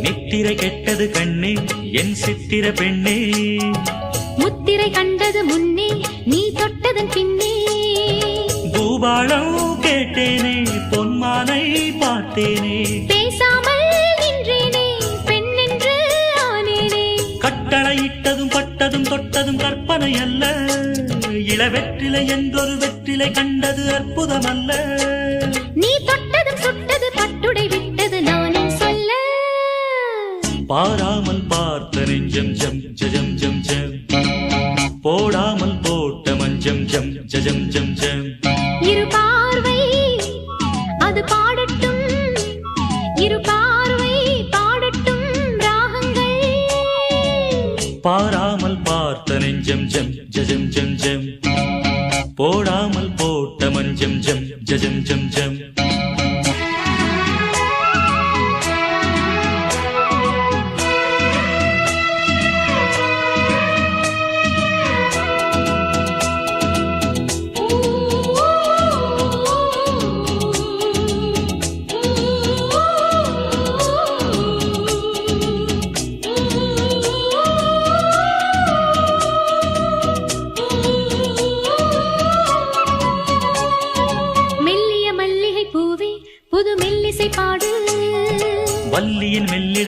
நித்திரை கெட்டது கண்ணே என் சித்திர பெண்ணே, முத்திரை கண்டது முன்னே நீ தொட்டதன் பின்னே. பூபாளம் கேட்டேனே பொன்மானை பார்த்தேனே, பேசாமல் நின்றேனே பெண் என்று ஆனேனே. கட்டளையிட்டதும் பட்டதும் தொட்டதும் கற்பனை அல்ல, இளவெற்றிலை என்றொரு வெற்றிலை கண்டது அற்புதம் அல்ல. நீ தொட்டதும் சுட்டது பட்டுடை விட்டது நானே சொல்ல. பாராமல் பார்த்த நெஞ்சம் ஜம் ஜம் ஜம் ஜம், போடாமல் போட்ட மஞ்சம் ஜம் ஜம் ஜம் ஜம். இரு பார்வை அது பாடட்டும், இரு பார்வை பாடட்டும் ராகங்கள். பாராமல் பார்த்த நெஞ்சம் ஜம் ஜம் ஜம் ஜம், போடாமல் போட்ட மஞ்சம் ஜம் ஜம் ஜம் ஜம். புது மெல்லிசை பாடு வள்ளியின்